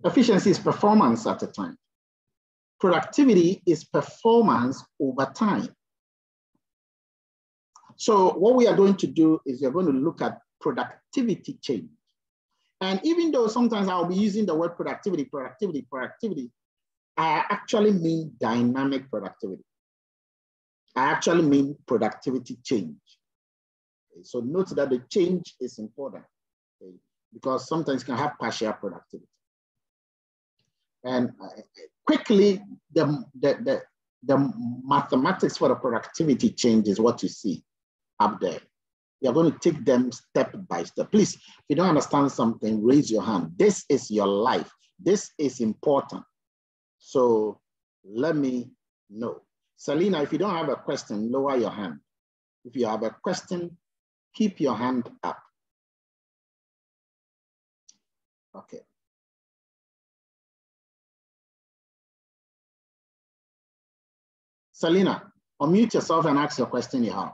Efficiency is performance at a time. Productivity is performance over time. So what we are going to do is we're going to look at productivity change. And even though sometimes I'll be using the word productivity, I actually mean dynamic productivity. I actually mean productivity change. Okay, so note that the change is important, okay, because sometimes you can have partial productivity. And quickly, the mathematics for the productivity change is what you see up there. We are going to take them step by step. Please, if you don't understand something, raise your hand. This is your life. This is important. So let me know. Selena, if you don't have a question, lower your hand. If you have a question, keep your hand up. Okay. Selena, unmute yourself and ask your question you have.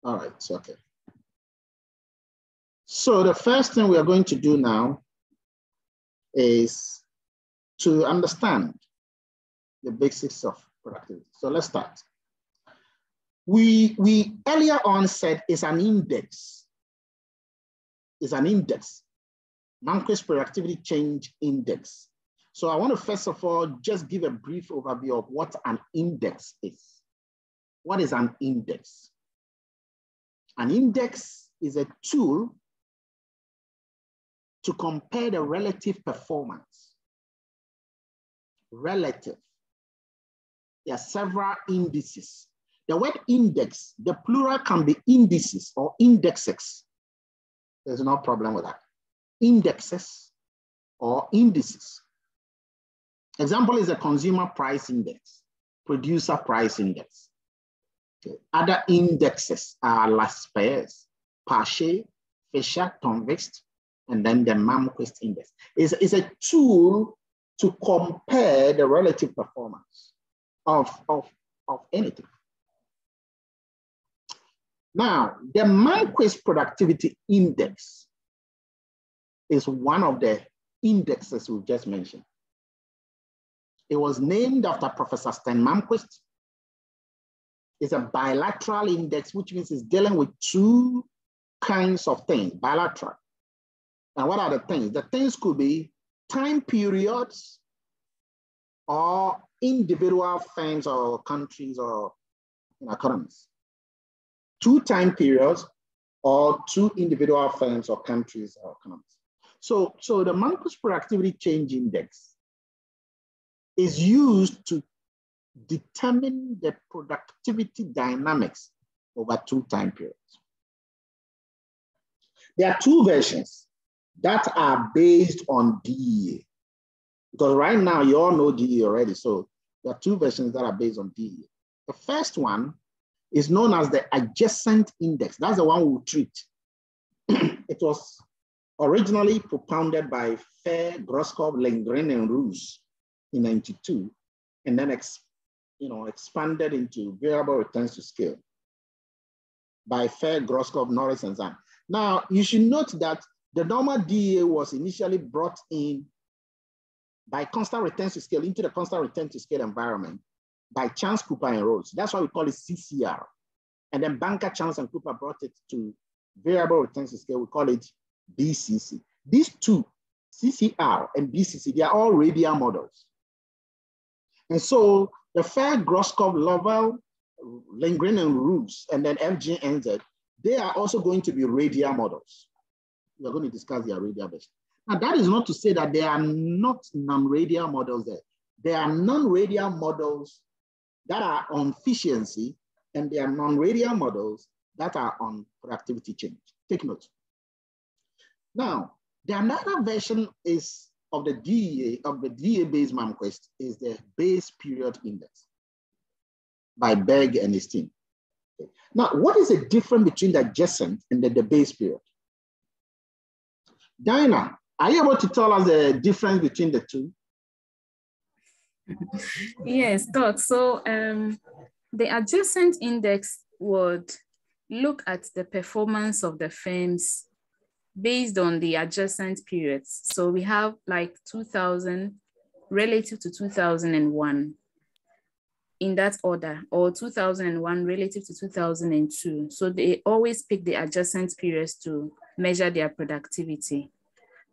All right, it's okay. So the first thing we are going to do now is to understand the basics of productivity. So let's start. We earlier on said it's an index. It's an index. Malmquist Productivity Change Index. So I want to first of all just give a brief overview of what an index is. What is an index? An index is a tool to compare the relative performance. Relative. There are several indices. The word index, the plural can be indices or indexes. There's no problem with that. Indexes or indices. Example is a consumer price index, producer price index. Okay. Other indexes are Laspeyres, Paasche, Fisher, Törnqvist, and then the Malmquist index. It's a tool to compare the relative performance of anything. Now, the Malmquist Productivity Index is one of the indexes we just mentioned. It was named after Professor Malmquist. It's a bilateral index, which means it's dealing with two kinds of things, bilateral. And what are the things? The things could be time periods or individual firms or countries or economies. Two time periods or two individual firms or countries or economies. So the Malmquist Productivity Change Index is used to determine the productivity dynamics over two time periods. There are two versions that are based on DEA. Because right now you all know DEA already, so there are two versions that are based on DEA. The first one is known as the adjacent index. That's the one we'll treat. It was originally propounded by Fair, Groskov, Lindgren, and Roos in '92, and then expanded into variable returns to scale by Fair, Groskov, Norris, and Zahn. Now, you should note that the normal DEA was initially brought in by constant returns to scale into the constant return to scale environment by Chance, Cooper, and Rhodes. That's why we call it CCR. And then Banker, Chance, and Cooper brought it to variable returns to scale. We call it BCC. These two, CCR and BCC, they are all radial models. And so the Fair, Groskov, Lovell, Lindgren, and Roos, and then FGNZ, they are also going to be radial models. We are going to discuss their radial version. Now, that is not to say that there are not non-radial models there. There are non-radial models that are on efficiency, and there are non-radial models that are on productivity change. Take note. Now, the another version is of the DEA-based Malmquist is the base period index by Berg and his team. Okay. Now, what is the difference between the adjacent and the base period? Diana, are you able to tell us the difference between the two? Yes, Doc. So the adjacent index would look at the performance of the firms based on the adjacent periods. So we have like 2000 relative to 2001 in that order, or 2001 relative to 2002. So they always pick the adjacent periods to measure their productivity.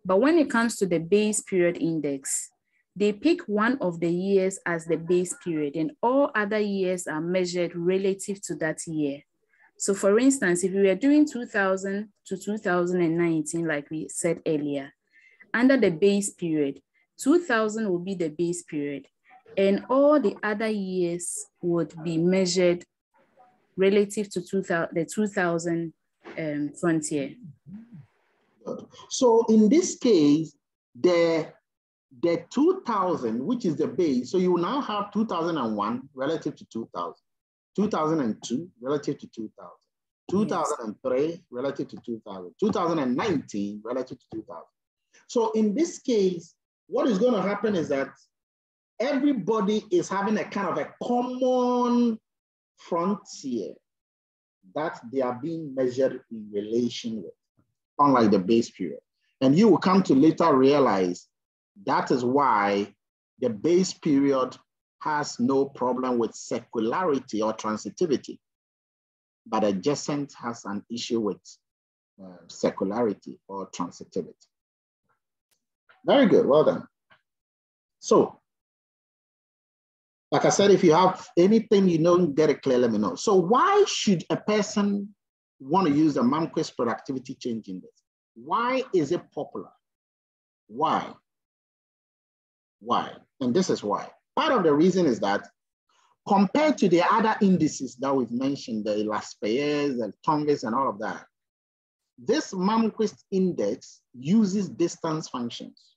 But when it comes to the base period index, they pick one of the years as the base period and all other years are measured relative to that year. So for instance, if we were doing 2000 to 2019, like we said earlier, under the base period, 2000 will be the base period and all the other years would be measured relative to the 2000 frontier. So in this case, the 2000, which is the base, so you will now have 2001 relative to 2000, 2002 relative to 2000, 2003 yes. Relative to 2000, 2019 relative to 2000. So in this case, what is going to happen is that everybody is having a kind of a common frontier that they are being measured in relation with, unlike the base period. And you will come to later realize that is why the base period has no problem with sequentiality or transitivity, but adjacent has an issue with sequentiality or transitivity. Very good, well done. So, like I said, if you have anything you don't get it clear, let me know. So why should a person want to use the Malmquist productivity change index? Why is it popular? Why? Why? And this is why. Part of the reason is that compared to the other indices that we've mentioned, the Laspeyres, the Törnqvist, and all of that, this Malmquist index uses distance functions.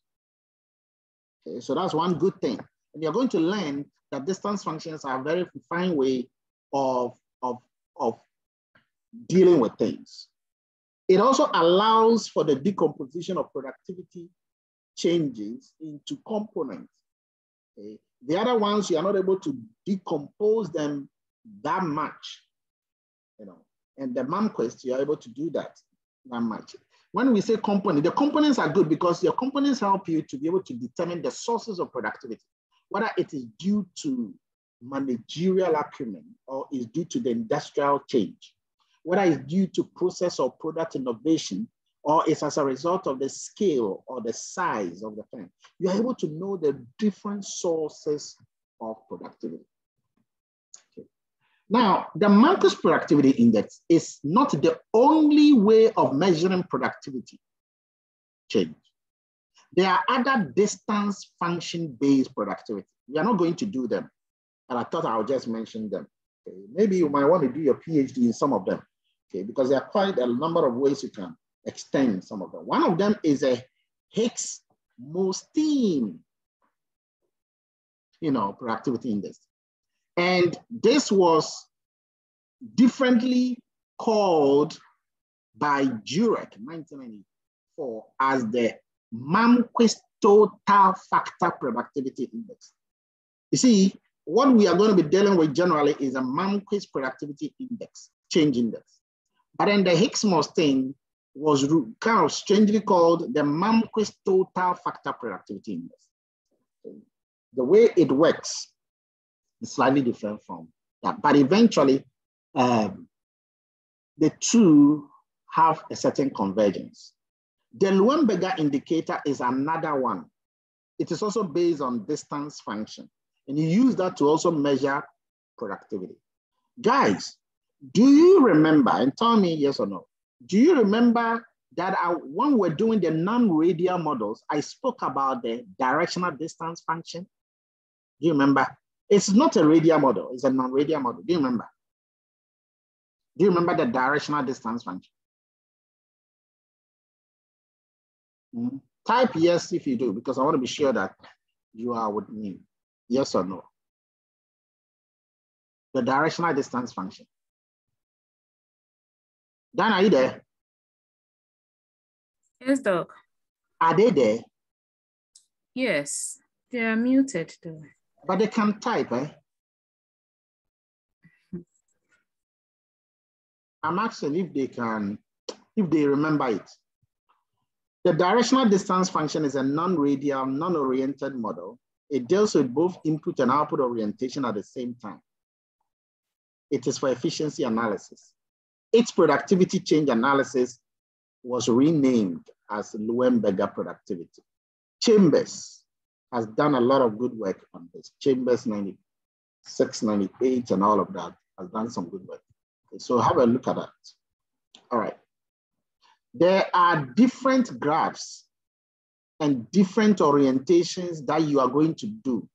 Okay, so that's one good thing. And you're going to learn that distance functions are a very fine way of dealing with things. It also allows for the decomposition of productivity changes into components. Okay? The other ones, you are not able to decompose them that much, you know. And the Malmquist, you are able to do that much. When we say component, the components are good because your components help you to be able to determine the sources of productivity, whether it is due to managerial acumen or is due to the industrial change, whether it's due to process or product innovation, or it's as a result of the scale or the size of the firm. You're able to know the different sources of productivity. Okay. Now, the Malmquist Productivity Index is not the only way of measuring productivity change. There are other distance function-based productivity. We are not going to do them, and I thought I would just mention them. Okay. Maybe you might want to do your PhD in some of them, okay, because there are quite a number of ways you can extend some of them. One of them is a Hicks-Moorsteen, productivity index. And this was differently called by Diewert in 1994 as the Malmquist Total Factor Productivity Index. You see, what we are going to be dealing with generally is a Malmquist Productivity Index, change index. But then the Hicks-Moorsteen was kind of strangely called the Malmquist Total Factor Productivity Index. The way it works is slightly different from that, but eventually the two have a certain convergence. The Leuenberger indicator is another one. It is also based on distance function, and you use that to also measure productivity. Guys, do you remember, and tell me yes or no, do you remember that when we're doing the non-radial models, I spoke about the directional distance function? Do you remember? It's not a radial model, it's a non-radial model. Do you remember? Do you remember the directional distance function? Type yes if you do, because I want to be sure that you are with me. Yes or no? The directional distance function. Dan, are you there? Yes, Doc. Are they there? Yes, they are muted though. But they can type, eh? I'm asking if they remember it. The directional distance function is a non-radial, non-oriented model. It deals with both input and output orientation at the same time. It is for efficiency analysis. Its productivity change analysis was renamed as Leuenberger productivity. Chambers has done a lot of good work on this. Chambers 96, 98, and all of that has done some good work. Okay, so have a look at that. All right. There are different graphs and different orientations that you are going to do.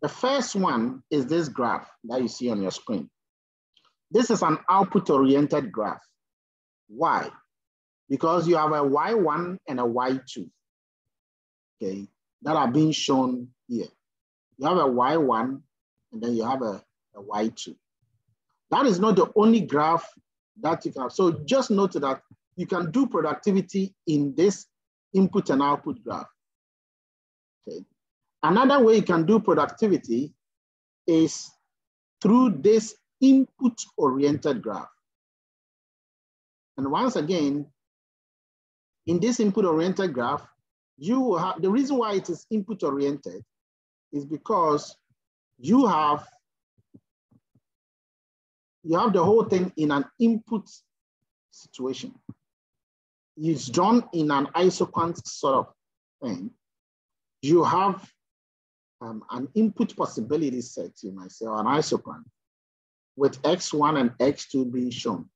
The first one is this graph that you see on your screen. This is an output-oriented graph. Why? Because you have a Y1 and a Y2, okay, that are being shown here. You have a Y1 and then you have a Y2. That is not the only graph that you can have. So just note that you can do productivity in this input and output graph. Okay. Another way you can do productivity is through this input-oriented graph. And once again, in this input-oriented graph, you will have, the reason why it is input-oriented is because you have the whole thing in an input situation. It's drawn in an isoquant sort of thing. You have an input possibility set, you might say, or an isoquant, with X1 and X2 being shown.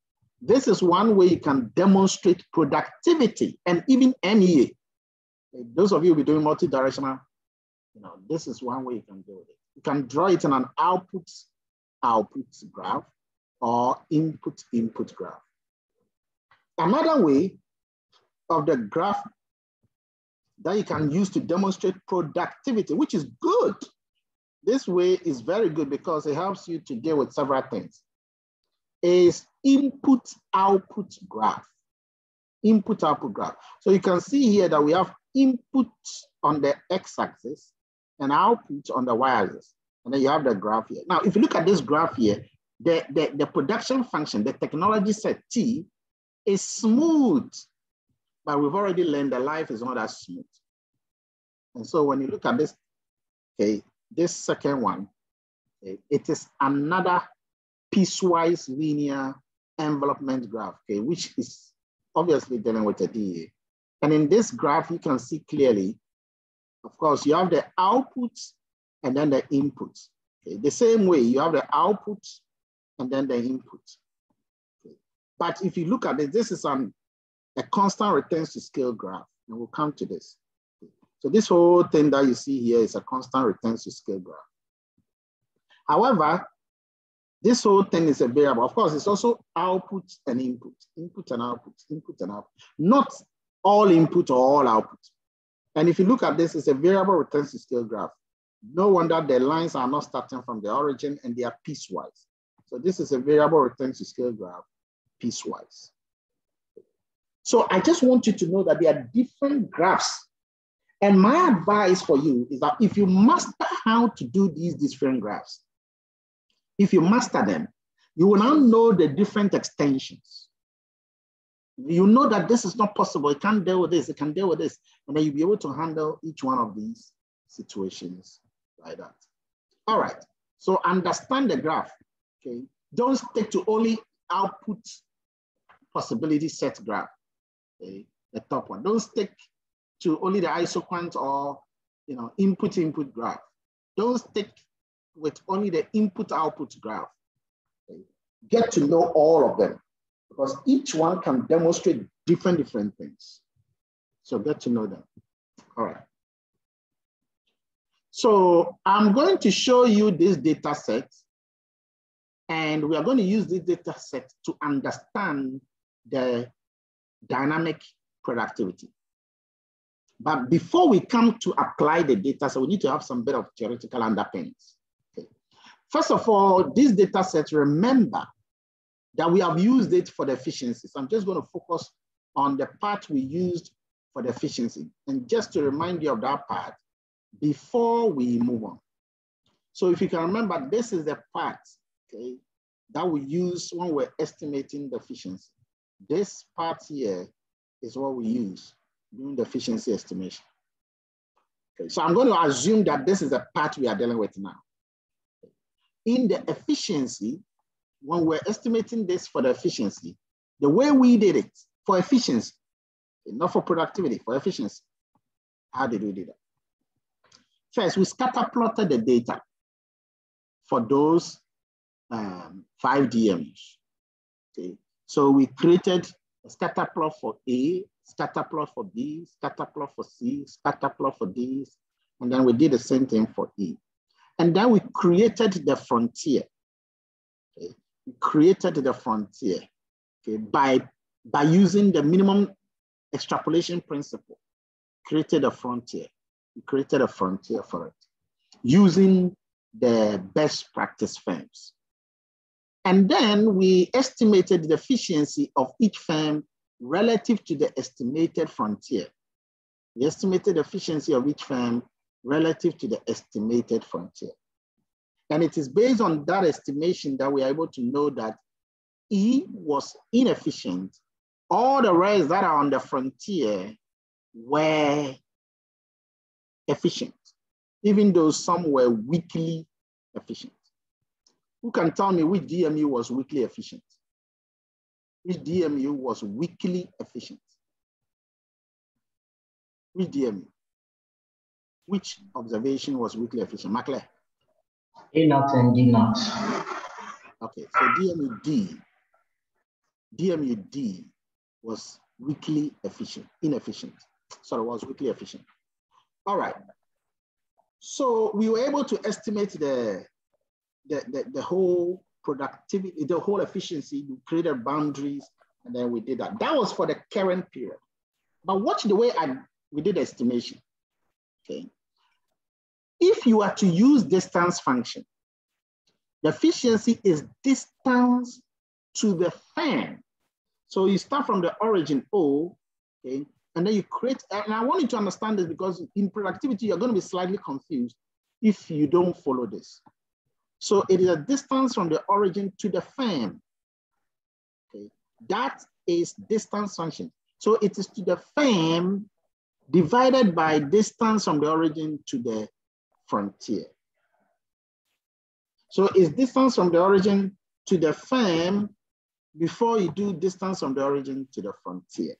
This is one way you can demonstrate productivity and even NEA. Those of you who will be doing multi-directional, this is one way you can do it. You can draw it in an output graph or input graph. Another way of the graph that you can use to demonstrate productivity, which is good. This way is very good because it helps you to deal with several things, is input-output graph. Input-output graph. So you can see here that we have input on the x-axis and output on the y-axis. And then you have the graph here. Now, if you look at this graph here, the production function, the technology set T, is smooth. But we've already learned that life is not as smooth. And so when you look at this, okay, this second one, okay, it is another piecewise linear envelopment graph, okay, which is obviously dealing with a DEA. And in this graph, you can see clearly, of course, you have the outputs and then the inputs. Okay, the same way, you have the outputs and then the inputs. Okay. But if you look at it, this is a constant returns to scale graph, and we'll come to this. So this whole thing that you see here is a constant returns to scale graph. However, this whole thing is a variable. Of course, it's also output and input, input and output, input and output. Not all input or all output. And if you look at this, it's a variable returns to scale graph. No wonder the lines are not starting from the origin and they are piecewise. So this is a variable returns to scale graph, piecewise. So I just want you to know that there are different graphs. And my advice for you is that if you master how to do these different graphs, if you master them, you will now know the different extensions. You know that this is not possible. It can't deal with this. It can deal with this. And then you'll be able to handle each one of these situations like that. All right. So understand the graph. Okay. Don't stick to only output possibility set graph. Okay, the top one. Don't stick to only the isoquant or input graph. Don't stick with only the input-output graph. Okay. Get to know all of them because each one can demonstrate different things. So get to know them. All right. So I'm going to show you this data set, and we are going to use this data set to understand the dynamic productivity. But before we come to apply the data, so we need to have some bit of theoretical underpinnings. Okay. First of all, this data set, remember that we have used it for the efficiencies. I'm just going to focus on the part we used for the efficiency. And just to remind you of that part before we move on. So if you can remember, this is the part, okay, that we use when we're estimating the efficiency. This part here is what we use during the efficiency estimation. Okay, so I'm going to assume that this is the part we are dealing with now. In the efficiency, when we're estimating this for the efficiency, the way we did it for efficiency, not for productivity, for efficiency, how did we do that? First, we scatter plotted the data for those 5 DMUs. Okay, so we created a scatter plot for A, scatter plot for B, scatter plot for C, scatter plot for D, and then we did the same thing for E. And then we created the frontier. Okay, we created the frontier, okay, by using the minimum extrapolation principle. Created a frontier. We created a frontier for it using the best practice firms. And then we estimated the efficiency of each firm relative to the estimated frontier. We estimated the efficiency of each firm relative to the estimated frontier. And it is based on that estimation that we are able to know that E was inefficient. All the rest that are on the frontier were efficient, even though some were weakly efficient. Who can tell me which DMU was weakly efficient? Which DMU was weakly efficient? Which DMU? Which observation was weakly efficient? Maclear? A0 and D0. Okay, so DMU D was weakly inefficient. Sorry, was weakly efficient. All right. So we were able to estimate the whole productivity, the whole efficiency. We created boundaries, and then we did that. That was for the current period. But watch the way we did estimation. Okay. If you are to use distance function, the efficiency is distance to the firm. So you start from the origin O, okay, and then you create, and I want you to understand this because in productivity, you're going to be slightly confused if you don't follow this. So it is a distance from the origin to the firm. Okay, that is distance function. So it is to the firm divided by distance from the origin to the frontier. So it's distance from the origin to the firm before you do distance from the origin to the frontier.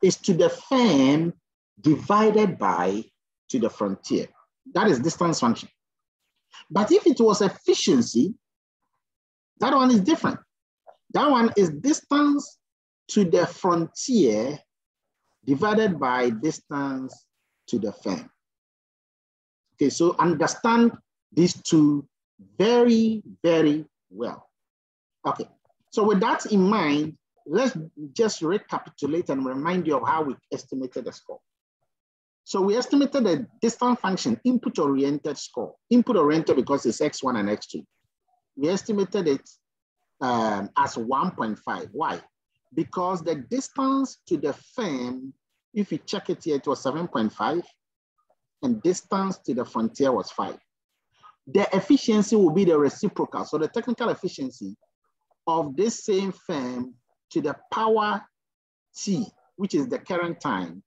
It's to the firm divided by to the frontier. That is distance function. But if it was efficiency, that one is different. That one is distance to the frontier divided by distance to the firm. Okay, so understand these two very, very well. Okay, so with that in mind, let's just recapitulate and remind you of how we estimated the score. So we estimated the distance function input-oriented score. Input-oriented because it's X1 and X2. We estimated it as 1.5. Why? Because the distance to the firm, if you check it here, it was 7.5, and distance to the frontier was 5. The efficiency will be the reciprocal. So the technical efficiency of this same firm to the power T, which is the current time,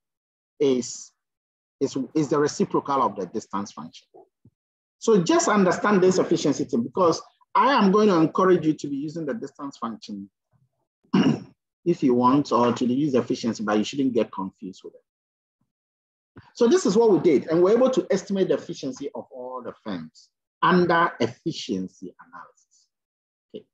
is the reciprocal of the distance function. So just understand this efficiency thing, because I am going to encourage you to be using the distance function if you want, or to use efficiency, but you shouldn't get confused with it. So this is what we did, and we're able to estimate the efficiency of all the firms under efficiency analysis. Okay.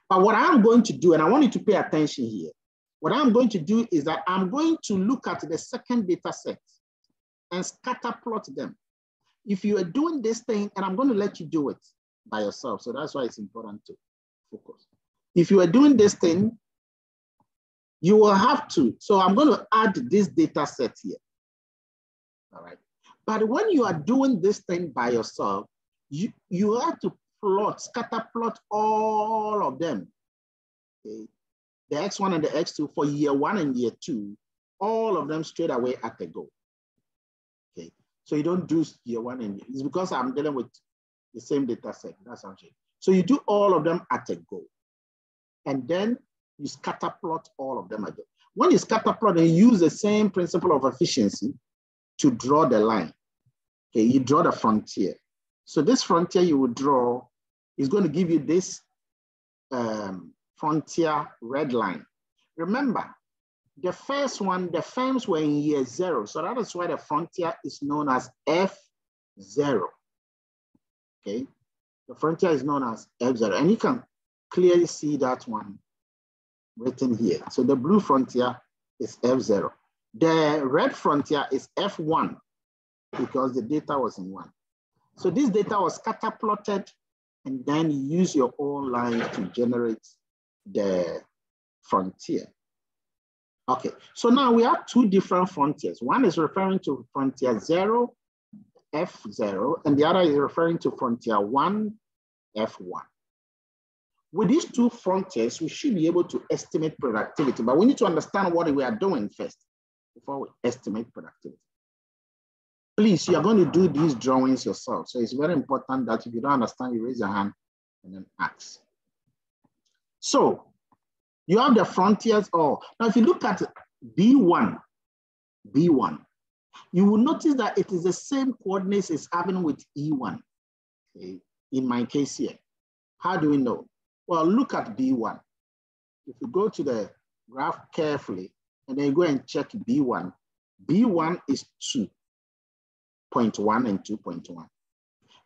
But what I'm going to do, and I want you to pay attention here, what I'm going to do is that I'm going to look at the second data set and scatter plot them. If you are doing this thing, and I'm going to let you do it by yourself, so that's why it's important to focus. If you are doing this thing, you will have to, so I'm going to add this data set here. All right. But when you are doing this thing by yourself, you have to plot, scatter plot all of them. Okay. The X1 and the X2 for year 1 and year 2, all of them straight away at the go. Okay. So you don't do year 1 and year, it's because I'm dealing with the same data set. That's how I'm saying. So you do all of them at a go. and then you scatterplot all of them again. When you scatterplot, you use the same principle of efficiency to draw the line. Okay, you draw the frontier. So this frontier you will draw is going to give you this frontier red line. Remember, the first one, the firms were in year 0. So that is why the frontier is known as F0. Okay, the frontier is known as F0. And you can clearly see that one written here. So the blue frontier is F0. The red frontier is F1 because the data was in 1. So this data was scatterplotted, and then you use your own line to generate the frontier. Okay, so now we have 2 different frontiers. One is referring to frontier 0, F0, and the other is referring to frontier 1, F1. With these 2 frontiers, we should be able to estimate productivity, but we need to understand what we are doing first before we estimate productivity. Please, you are going to do these drawings yourself. So it's very important that if you don't understand, you raise your hand and then ask. So you have the frontiers. Now if you look at B1, you will notice that it is the same coordinates it's having with E1. Okay. In my case here, how do we know? Well, look at B1. If you go to the graph carefully and then you go and check B1, B1 is 2.1 and 2.1.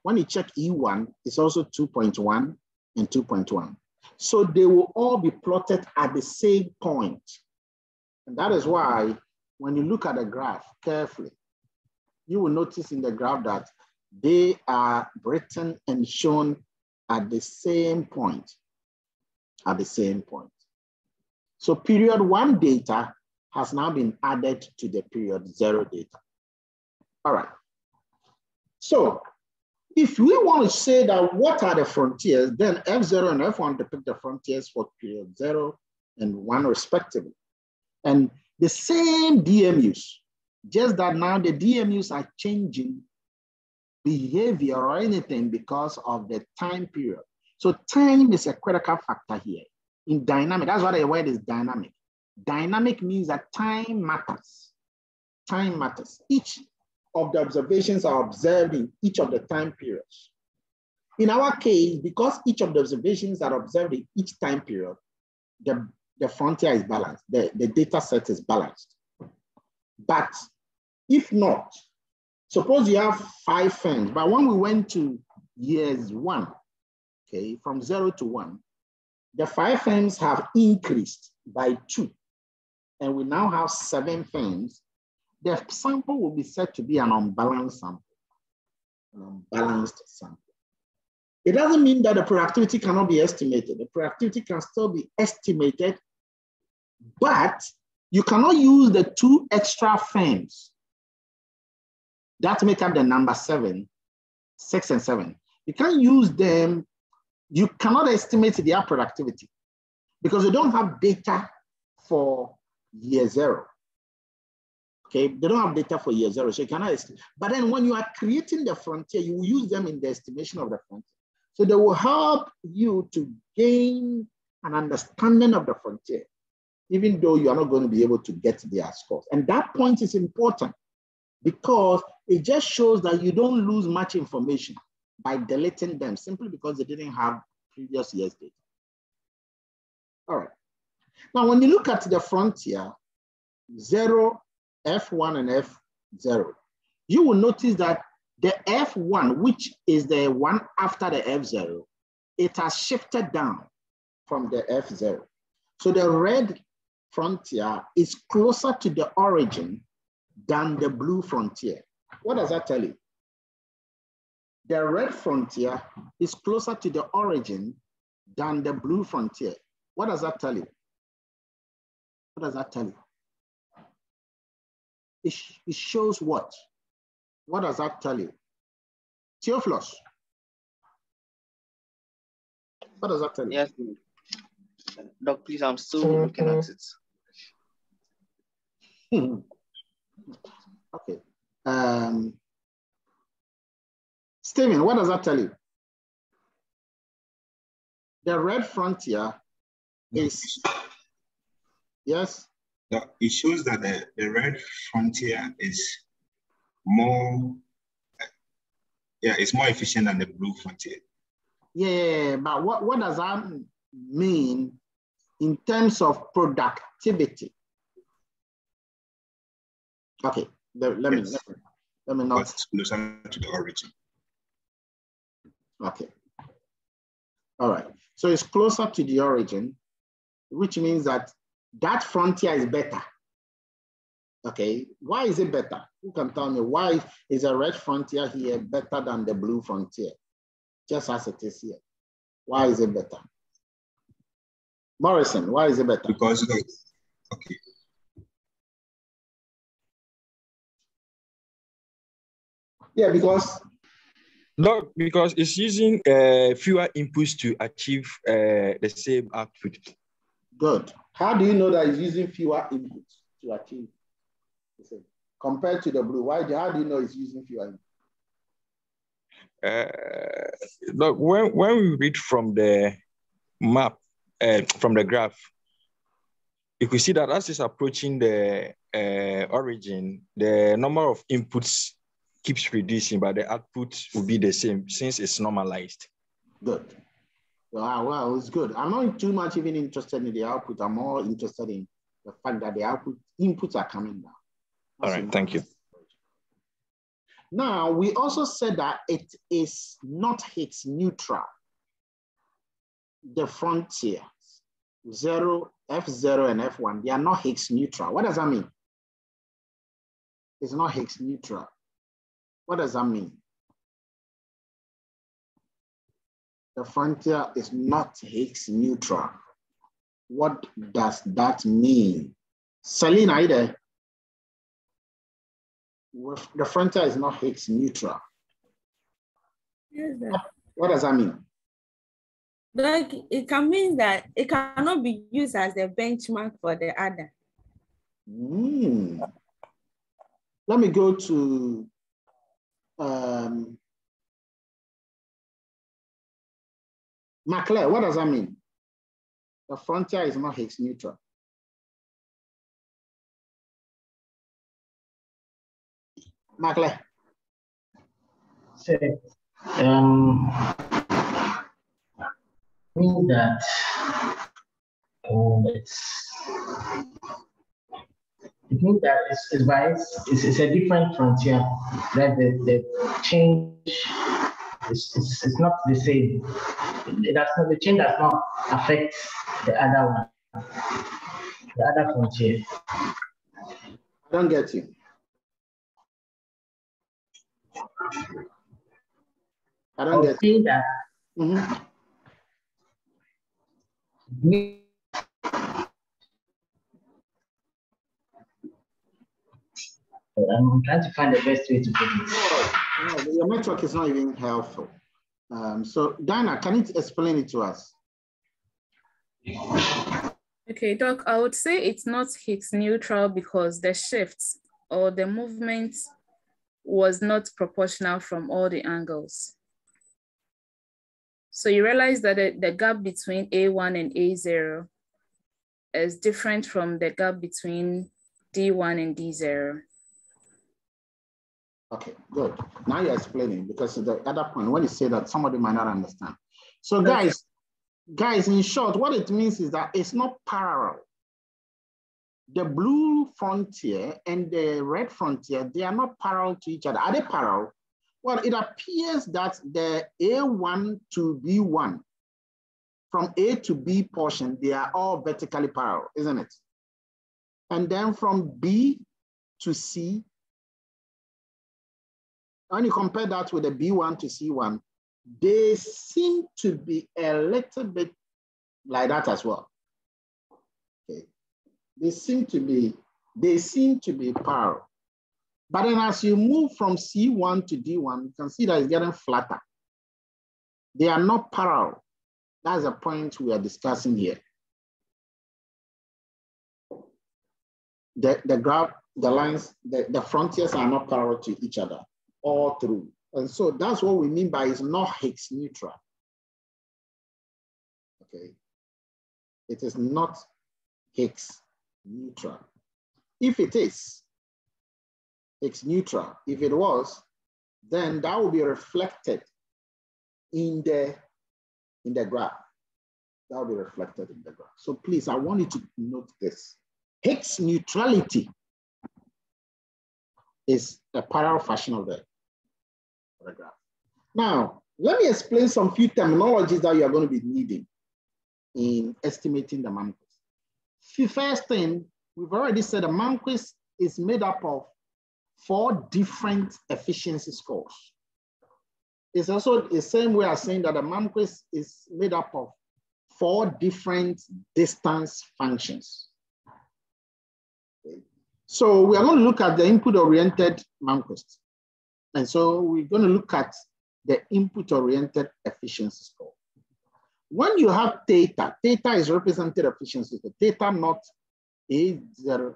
When you check E1, it's also 2.1 and 2.1. So they will all be plotted at the same point. And that is why when you look at the graph carefully, you will notice in the graph that they are written and shown at the same point. So period 1 data has now been added to the period 0 data. All right. So if we want to say that what are the frontiers, then F0 and F1 depict the frontiers for period 0 and 1 respectively. And the same DMUs, just that now the DMUs are changing behavior or anything because of the time period. So time is a critical factor here in dynamic. That's why the word is dynamic. Dynamic means that time matters. Time matters. Each of the observations are observed in each of the time periods. In our case, because each of the observations are observed in each time period, the frontier is balanced, the data set is balanced. But if not, suppose you have 5 firms, but when we went to years 1, okay, from 0 to 1, the 5 firms have increased by 2, and we now have 7 firms. The sample will be said to be an unbalanced sample. An unbalanced sample. It doesn't mean that the productivity cannot be estimated. The productivity can still be estimated, but you cannot use the 2 extra firms that make up the number 7, 6, and 7. You can't use them. You cannot estimate their productivity because you don't have data for year 0. Okay, they don't have data for year 0, so you cannot estimate. But then when you are creating the frontier, you will use them in the estimation of the frontier. So they will help you to gain an understanding of the frontier, even though you are not going to be able to get their scores. And that point is important because it just shows that you don't lose much information by deleting them simply because they didn't have previous year's data. All right. Now, when you look at the frontier, 0, F1 and F0, you will notice that the F1, which is the one after the F0, it has shifted down from the F0. So the red frontier is closer to the origin than the blue frontier. What does that tell you? The red frontier is closer to the origin than the blue frontier. What does that tell you? What does that tell you? It shows what? What does that tell you? Theophilus, what does that tell you? Yes, Doc, please, I'm still looking at it. Okay. Steven, what does that tell you? The red frontier is, yes? No, it shows that the red frontier is more, it's more efficient than the blue frontier. Yeah, but what does that mean in terms of productivity? Okay, let me not. It's closer to the origin. Okay. All right. So it's closer to the origin, which means that frontier is better. Okay. Why is it better? Who can tell me why is a red frontier here better than the blue frontier? Just as it is here. Why is it better? Morrison, why is it better? Because, okay. Yeah, because? No, because it's using fewer inputs to achieve the same output. Good. How do you know that it's using fewer inputs to achieve the same? Compared to the blue, how do you know it's using fewer inputs? Look, when we read from the map, from the graph, you can see that as it's approaching the origin, the number of inputs keeps reducing, but the output will be the same since it's normalized. Good. Well, it's good. I'm not too much even interested in the output. I'm more interested in the fact that the inputs are coming down. All right, thank you. Now, we also said that it is not Hicks neutral. The frontiers, F0 and F1, they are not Hicks neutral. What does that mean? It's not Hicks neutral. What does that mean? The frontier is not Hicks neutral. What does that mean? Celine, are you there? The frontier is not Hicks neutral. Yes, sir. What does that mean? Like, it can mean that it cannot be used as a benchmark for the other. Let me go to McClare. What does that mean? The frontier is not Hicks neutral. McClare. So, mean that it means that it's a different frontier, that the change is not the same. The change does not affect the other one, the other frontier. I don't get you. I don't get you. That I'm trying to find the best way to put it. No, your network is not even helpful. So Diana, can you explain it to us? Okay, Doc, I would say it's not Hicks neutral because the shifts or the movement was not proportional from all the angles. So you realize that the gap between A1 and A0 is different from the gap between D1 and D0. Okay, good. Now you're explaining, because the other point, when you say that, somebody might not understand. So guys, in short, what it means is that it's not parallel. The blue frontier and the red frontier, they are not parallel to each other. Are they parallel? Well, it appears that the A1 to B1, from A to B portion, they are all vertically parallel, isn't it? And then from B to C, when you compare that with the B1 to C1, they seem to be a little bit like that as well. Okay. They seem to be parallel. But then as you move from C1 to D1, you can see that it's getting flatter. They are not parallel. That's the point we are discussing here. The graph, the lines, the frontiers are not parallel to each other all through. And so that's what we mean by it's not Hicks neutral. Okay. It is not Hicks neutral. If it is Hicks neutral, if it was, then that will be reflected in the graph. That will be reflected in the graph. So please, I want you to note this. Hicks neutrality is a parallel fashion of the graph. Now, let me explain some few terminologies that you are going to be needing in estimating the Malmquist. The first thing, we've already said the Malmquist is made up of 4 different efficiency scores. It's also the same way as saying that the Malmquist is made up of 4 different distance functions. Okay. So we are going to look at the input-oriented Malmquist. And so we're going to look at the input-oriented efficiency score. When you have theta, theta is represented efficiency, the theta not A0.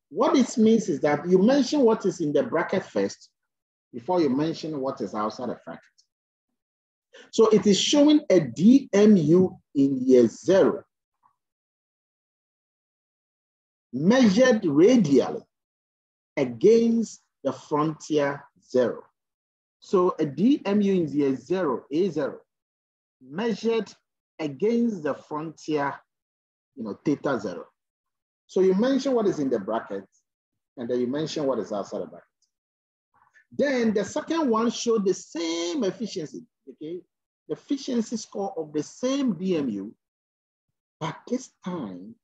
What this means is that you mention what is in the bracket first before you mention what is outside the bracket. So it is showing a DMU in year 0, measured radially against the frontier 0. So a DMU in year 0, A0, measured against the frontier, theta 0. So you mention what is in the bracket, and then you mention what is outside the bracket. Then the second one showed the same efficiency, okay? The efficiency score of the same DMU, but this time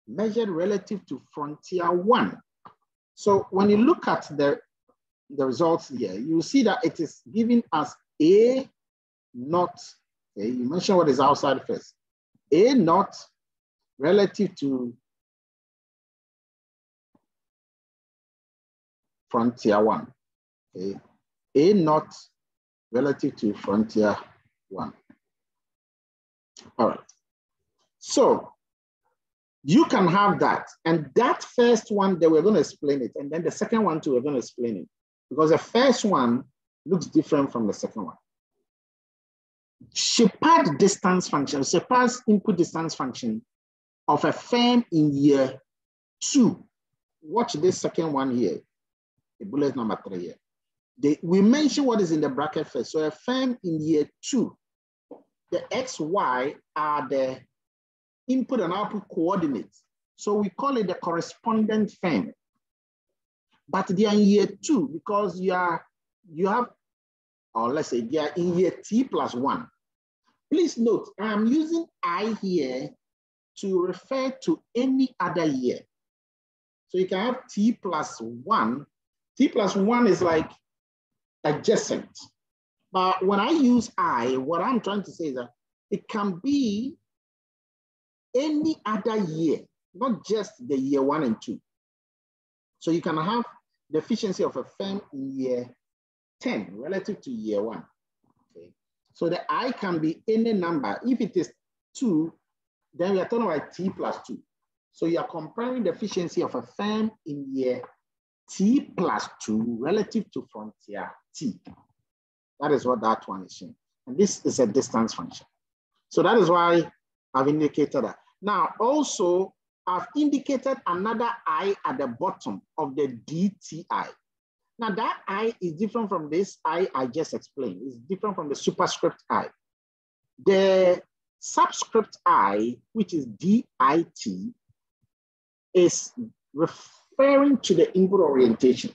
measured relative to frontier 1. So when you look at the results here, you see that it is giving us A naught. Okay, you mention what is outside first. A naught relative to frontier 1. Okay, A naught relative to frontier 1. All right. So you can have that, and that first one that we're going to explain it, and then the second one too we're going to explain it, because the first one looks different from the second one. Shepard distance function, Shepard's input distance function of a firm in year 2. Watch this second one here, the bullet number 3 here. We mentioned what is in the bracket first. So a firm in year 2, the X, Y are the input and output coordinates. So we call it the correspondent firm. But they are in year 2 because you have, or let's say they are in year T plus 1. Please note, I'm using I here to refer to any other year. So you can have T plus 1. T plus 1 is like adjacent. But when I use I, what I'm trying to say is that it can be any other year, not just the year 1 and 2. So you can have the efficiency of a firm in year 10 relative to year 1. Okay. So the I can be any number. If it is 2, then we are talking about T plus 2. So you are comparing the efficiency of a firm in year T plus 2 relative to frontier T. That is what that one is showing. And this is a distance function. So that is why I've indicated that. Now, also, I've indicated another I at the bottom of the DTI. Now, that I is different from this I just explained. It's different from the superscript I. The subscript I, which is DIT, is referring to the input orientation.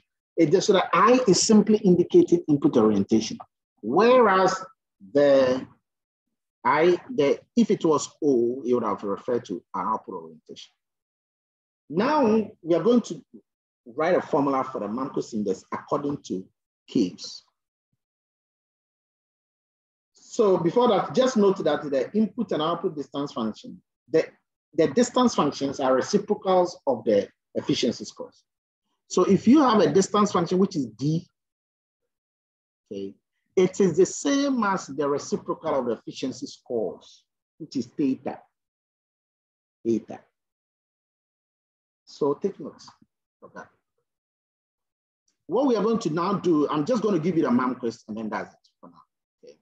So the I is simply indicating input orientation. Whereas if it was O, it would have referred to an output orientation. Now we are going to write a formula for the Malmquist index according to Caves. So before that, just note that the input and output distance function, the distance functions are reciprocals of the efficiency scores. So if you have a distance function which is D, okay, it is the same as the reciprocal of the efficiency scores, which is theta. Theta. So take notes of that. What we are going to now do, I'm just going to give you the Malmquist and then that's it for now. Okay.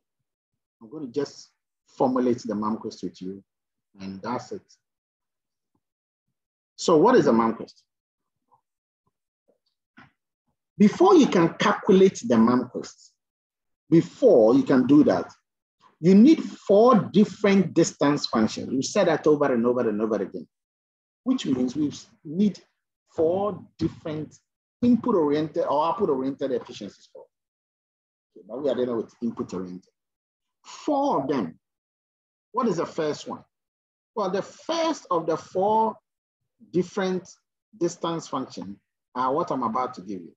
I'm going to just formulate the Malmquist with you and that's it. So what is a Malmquist? Before you can calculate the Malmquist, before you can do that, you need 4 different distance functions. We said that over and over and over again, which means we need 4 different input-oriented or output-oriented efficiency scores. Okay, but we are dealing with input-oriented. 4 of them. What is the first one? Well, the first of the 4 different distance functions are what I'm about to give you.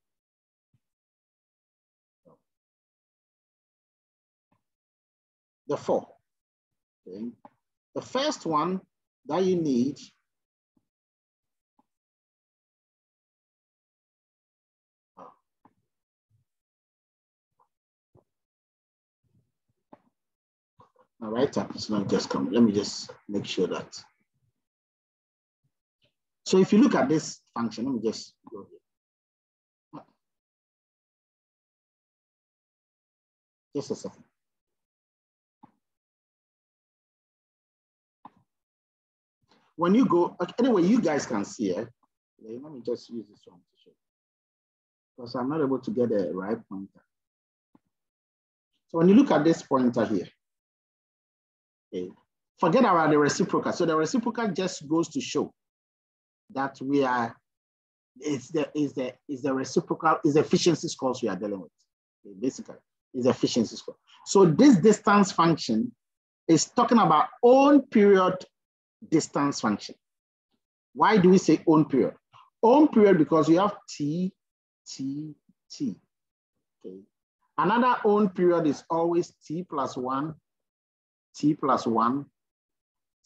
The 4. Okay. The first one that you need all right, it's not just coming. Let me just make sure that. So if you look at this function, let me just go here. Just a second. When you go, anyway, you guys can see it. Let me just use this one to show you, because I'm not able to get a right pointer. So when you look at this pointer here, okay, forget about the reciprocal. So the reciprocal just goes to show that we are, is the reciprocal, is the efficiency scores we are dealing with. Okay, basically, is efficiency score. So this distance function is talking about own period distance function. Why do we say own period? Own period because you have T, T, T. Okay. Another own period is always T plus 1, T plus 1,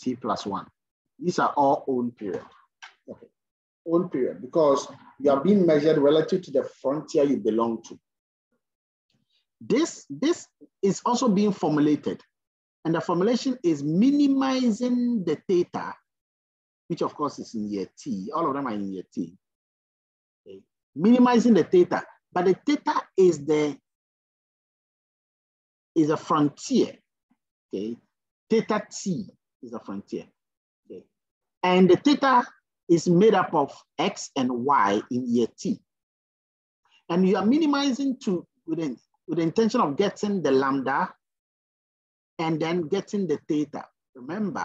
T plus 1. These are all own period. Okay. Own period because you are being measured relative to the frontier you belong to. This is also being formulated. And the formulation is minimizing the theta, which of course is in year T. All of them are in year T. Okay. Minimizing the theta, but the theta is a frontier. Okay. Theta T is a frontier. Okay. And the theta is made up of X and Y in year T. And you are minimizing with the intention of getting the lambda and then getting the theta. Remember,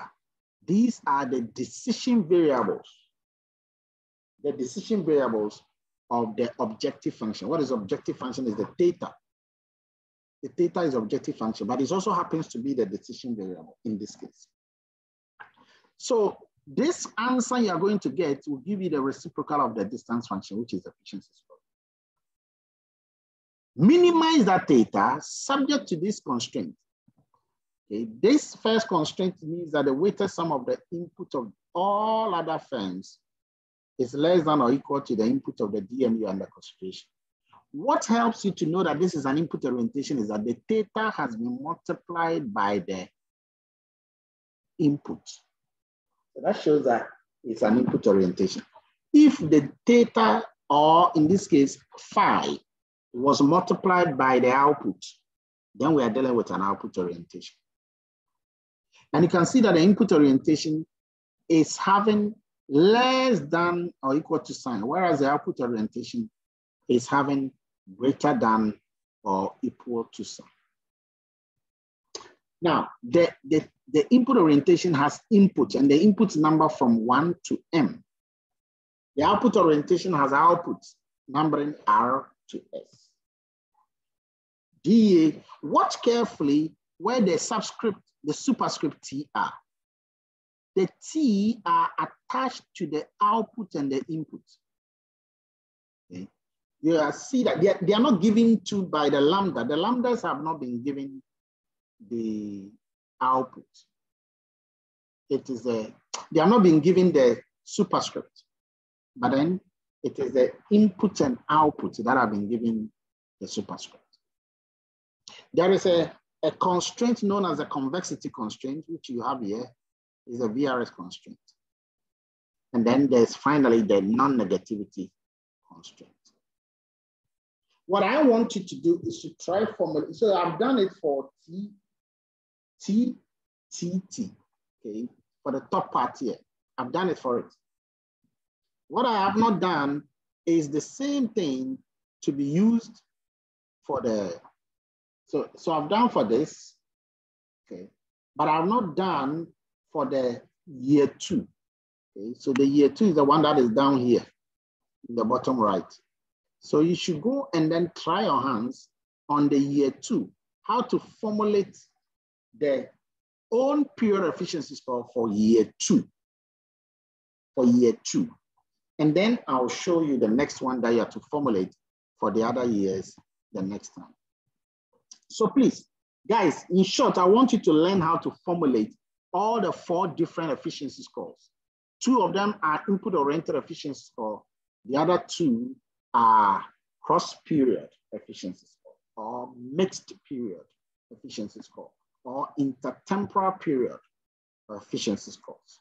these are the decision variables. The decision variables of the objective function. What is objective function is the theta. The theta is objective function, but it also happens to be the decision variable in this case. So this answer you are going to get will give you the reciprocal of the distance function, which is the efficiency score. Minimize that theta subject to this constraint. Okay. This first constraint means that the weighted sum of the input of all other firms is less than or equal to the input of the DMU under consideration. What helps you to know that this is an input orientation is that the theta has been multiplied by the input. So that shows that it's an input orientation. If the theta, or in this case, phi, was multiplied by the output, then we are dealing with an output orientation. And you can see that the input orientation is having less than or equal to sign, whereas the output orientation is having greater than or equal to sign. Now, the input orientation has input, and the input number from 1 to M. The output orientation has outputs numbering R to S. DEA, watch carefully where the superscript T are. The T are attached to the output and the input. Okay. You see that they are not given to by the lambda. The lambdas have not been given the output. It is they are not being given the superscript, but then it is the input and output that have been given the superscript. There is a constraint known as a convexity constraint, which you have here, is a VRS constraint. And then there's finally the non-negativity constraint. What I want you to do is to try formulate. So I've done it for T, okay, for the top part here. I've done it for it. What I have not done is the same thing to be used for the, so I've done for this, okay, but I've not done for the year 2. Okay, so the year 2 is the one that is down here in the bottom right. So you should go and then try your hands on the year 2, how to formulate the own period efficiency score for year 2. For year 2. And then I'll show you the next one that you have to formulate for the other years the next time. So please, guys, in short, I want you to learn how to formulate all the 4 different efficiency scores. 2 of them are input-oriented efficiency score. The other 2 are cross-period efficiency score, or mixed period efficiency score, or intertemporal period efficiency scores.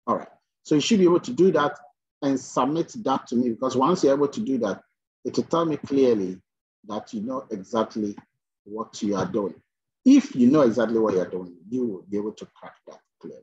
All right, so you should be able to do that and submit that to me, because once you're able to do that, it will tell me clearly that you know exactly what you are doing. If you know exactly what you're doing, you will be able to crack that clearly.